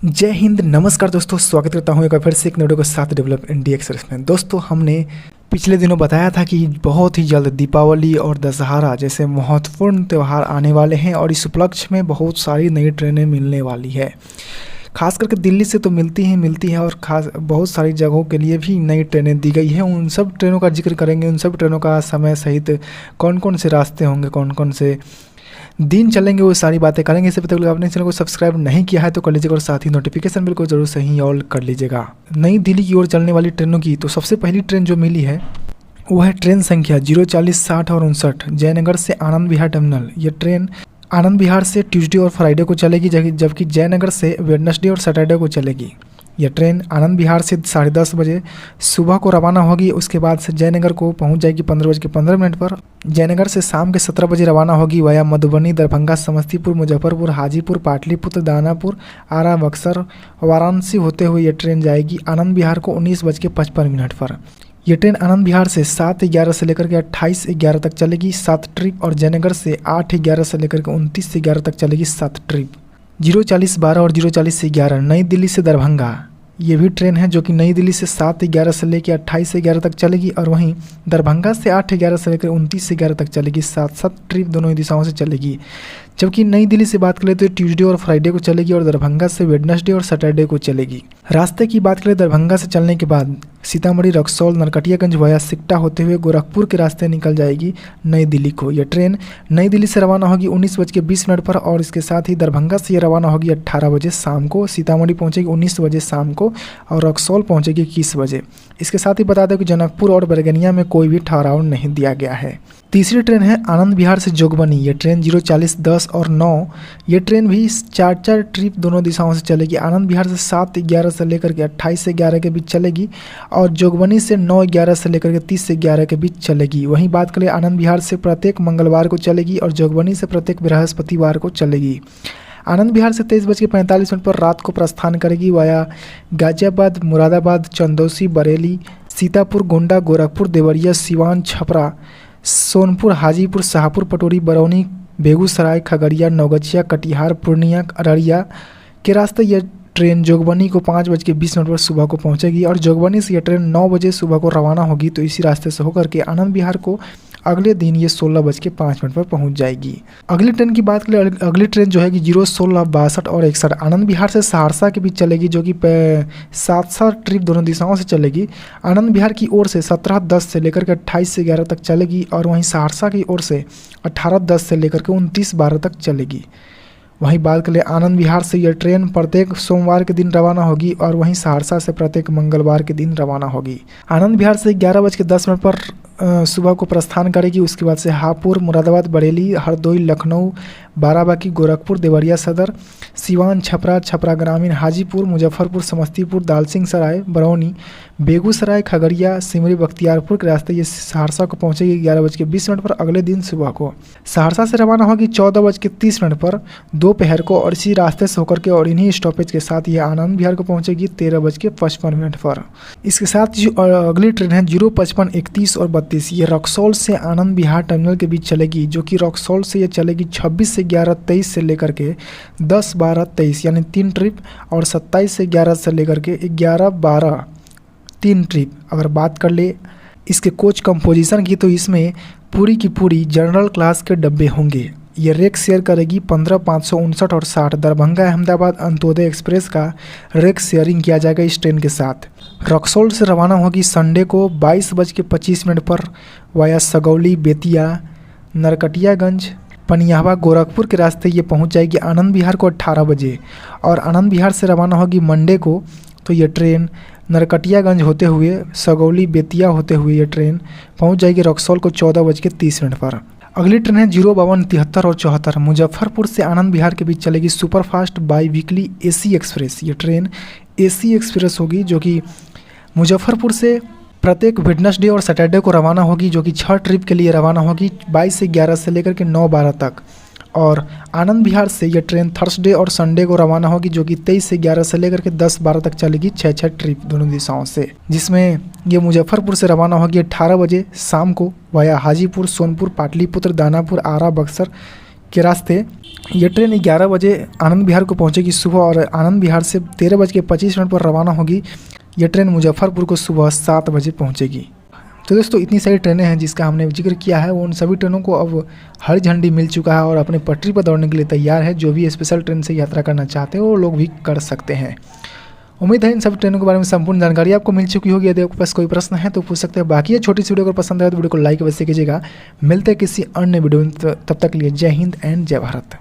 जय हिंद, नमस्कार दोस्तों। स्वागत करता हूं एक बार फिर से एक वीडियो के साथ डेवलप इंडिया एक्सप्रेस में। दोस्तों, हमने पिछले दिनों बताया था कि बहुत ही जल्द दीपावली और दशहरा जैसे महत्वपूर्ण त्यौहार आने वाले हैं और इस उपलक्ष्य में बहुत सारी नई ट्रेनें मिलने वाली है। खास करके दिल्ली से तो मिलती है और खास बहुत सारी जगहों के लिए भी नई ट्रेनें दी गई हैं। उन सब ट्रेनों का जिक्र करेंगे, उन सब ट्रेनों का समय सहित कौन कौन से रास्ते होंगे, कौन कौन से दिन चलेंगे, वो सारी बातें करेंगे। इससे पहले आपने चैनल को सब्सक्राइब नहीं किया है तो कर लीजिएगा और साथ ही नोटिफिकेशन बिल को जरूर सही ऑल कर लीजिएगा। नई दिल्ली की ओर चलने वाली ट्रेनों की तो सबसे पहली ट्रेन जो मिली है वो है ट्रेन संख्या 040, 60 और 59 जयनगर से आनंद विहार टर्मिनल। ये ट्रेन आनंद विहार से ट्यूसडे और फ्राइडे को चलेगी, जबकि जयनगर से वेडनेसडे और सैटरडे को चलेगी। यह ट्रेन आनंद विहार से 10:30 बजे सुबह को रवाना होगी। उसके बाद से जयनगर को पहुंच जाएगी 15:15 पर। जयनगर से शाम के 17 बजे रवाना होगी वाया मधुबनी, दरभंगा, समस्तीपुर, मुजफ्फरपुर, हाजीपुर, पाटलिपुत्र, दानापुर, आरा, बक्सर, वाराणसी होते हुए यह ट्रेन जाएगी आनंद विहार को 19:55 पर। यह ट्रेन आनंद विहार से 7:11 से लेकर के 28:11 तक चलेगी, 7 ट्रिप, और जयनगर से 8:11 से लेकर के 29:11 तक चलेगी, 7 ट्रिप। 040-12 और 040-11 नई दिल्ली से दरभंगा, ये भी ट्रेन है जो कि नई दिल्ली से 7:11 से लेकर 28:11 तक चलेगी, और वहीं दरभंगा से 8:11 से लेकर 29:11 तक चलेगी। 7 ट्रिप दोनों ही दिशाओं से चलेगी। जबकि नई दिल्ली से बात करें तो ट्यूसडे और फ्राइडे को चलेगी, और दरभंगा से वेडनेसडे और सैटरडे को चलेगी। रास्ते की बात करें, दरभंगा से चलने के बाद सीतामढ़ी, रक्सौल, नरकटियागंज वाया सिकटा होते हुए गोरखपुर के रास्ते निकल जाएगी नई दिल्ली को। यह ट्रेन नई दिल्ली से रवाना होगी 19:20 पर, और इसके साथ ही दरभंगा से यह रवाना होगी 18 बजे शाम को, सीतामढ़ी पहुंचेगी 19 बजे शाम को, और रक्सौल पहुंचेगी 21 बजे। इसके साथ ही बता दें कि जनकपुर और बैरगनिया में कोई भी ठहराव नहीं दिया गया है। तीसरी ट्रेन है आनंद विहार से जोगबनी। ये ट्रेन 040, 10 और 9, ये ट्रेन भी 4 ट्रिप दोनों दिशाओं से चलेगी। आनंद विहार से 7:11 से लेकर के 28:11 के बीच चलेगी, और जोगबनी से 9:11 से लेकर के 30:11 के बीच चलेगी। वहीं बात करें आनंद विहार से प्रत्येक मंगलवार को चलेगी, और जोगबनी से प्रत्येक बृहस्पतिवार को चलेगी। आनंद विहार से 23:45 पर रात को प्रस्थान करेगी वाया गाजियाबाद, मुरादाबाद, चंदौसी, बरेली, सीतापुर, गोंडा, गोरखपुर, देवरिया, सिवान, छपरा, सोनपुर, हाजीपुर, शाहपुर, पटोरी, बरौनी, बेगूसराय, खगड़िया, नवगछिया, कटिहार, पूर्णिया, अररिया के रास्ते यह ट्रेन जोगबनी को 5:20 पर सुबह को पहुंचेगी, और जोगबनी से यह ट्रेन 9 बजे सुबह को रवाना होगी। तो इसी रास्ते से होकर के आनंद विहार को अगले दिन ये 16:05 पर पहुंच जाएगी। अगली ट्रेन की बात करें, अगली ट्रेन जो है कि 016, 62 और 61 आनंद विहार से सहरसा के बीच चलेगी, जो कि 7 ट्रिप दोनों दिशाओं से चलेगी। आनंद विहार की ओर से 17:10 से लेकर के 28:11 तक चलेगी, और वहीं सहरसा की ओर से 18:10 से लेकर के 29:12 तक चलेगी। वहीं बात करें आनंद विहार से यह ट्रेन प्रत्येक सोमवार के दिन रवाना होगी, और वहीं सहरसा से प्रत्येक मंगलवार के दिन रवाना होगी। आनंद विहार से 11:10 पर सुबह को प्रस्थान करेगी। उसके बाद से हापुड़, मुरादाबाद, बरेली, हरदोई, लखनऊ, बाराबंकी, गोरखपुर, देवरिया सदर, सिवान, छपरा, छपरा ग्रामीण, हाजीपुर, मुजफ्फरपुर, समस्तीपुर, दालसिंह सराय, बरौनी, बेगूसराय, खगड़िया, सिमरी, बख्तियारपुर के रास्ते ये सहरसा को पहुंचेगी 11:20 पर अगले दिन सुबह को। सहरसा से रवाना होगी 14:30 पर दोपहर को, और इसी रास्ते से होकर के और इन्हीं स्टॉपेज के साथ ये आनंद विहार को पहुंचेगी 13:55 पर। इसके साथ जो अगली ट्रेन है 055, 31 और 32, ये रक्सौल से आनंद विहार टर्मिनल के बीच चलेगी, जो कि रक्सौल से ये चलेगी 26:11-23 से लेकर के 10-12-23 यानी 3 ट्रिप, और 27:11 से लेकर के 11-12 3 ट्रिप। अगर बात कर ले इसके कोच कंपोजिशन की, तो इसमें पूरी की पूरी जनरल क्लास के डब्बे होंगे। ये रेक शेयर करेगी 15, 559 और 60। दरभंगा अहमदाबाद अंत्योदय एक्सप्रेस का रेक शेयरिंग किया जाएगा इस ट्रेन के साथ। रक्सौल से रवाना होगी संडे को 22:25 पर वाया सगौली, बेतिया, नरकटियागंज, पनियावा, गोरखपुर के रास्ते ये पहुंच जाएगी आनंद विहार को 18 बजे, और आनंद विहार से रवाना होगी मंडे को। तो ये ट्रेन नरकटियागंज होते हुए, सगौली, बेतिया होते हुए ये ट्रेन पहुंच जाएगी रक्सौल को 14:30 पर। अगली ट्रेन है 052, 73 और 74 मुजफ्फरपुर से आनंद विहार के बीच चलेगी superfast by weekly AC express. ये ट्रेन AC एक्सप्रेस होगी, जो कि मुजफ्फरपुर से प्रत्येक वेडनेसडे और सैटरडे को रवाना होगी, जो कि 6 ट्रिप के लिए रवाना होगी 22:11 से लेकर के 9:12 तक। और आनंद विहार से यह ट्रेन थर्सडे और संडे को रवाना होगी, जो कि 23:11 से लेकर के 10:12 तक चलेगी, 6 ट्रिप दोनों दिशाओं से, जिसमें ये मुजफ्फरपुर से रवाना होगी 18 बजे शाम को वाया हाजीपुर, सोनपुर, पाटलिपुत्र, दानापुर, आरा, बक्सर के रास्ते ये ट्रेन 11 बजे आनंद विहार को पहुंचेगी सुबह, और आनंद विहार से 13:25 पर रवाना होगी। ये ट्रेन मुजफ्फरपुर को सुबह 7 बजे पहुंचेगी। तो दोस्तों इतनी सारी ट्रेनें हैं जिसका हमने जिक्र किया है, उन सभी ट्रेनों को अब हरी झंडी मिल चुका है और अपने पटरी पर दौड़ने के लिए तैयार है। जो भी स्पेशल ट्रेन से यात्रा करना चाहते हैं वो लोग भी कर सकते हैं। उम्मीद है इन सभी ट्रेनों के बारे में संपूर्ण जानकारी आपको मिल चुकी होगी। यदि आपके पास कोई प्रश्न है तो पूछ सकते हैं। बाकी ये छोटी सी वीडियो अगर पसंद आए तो वीडियो को लाइक अवश्य कीजिएगा। मिलते हैं किसी अन्य वीडियो में, तब तक के लिए जय हिंद एंड जय भारत।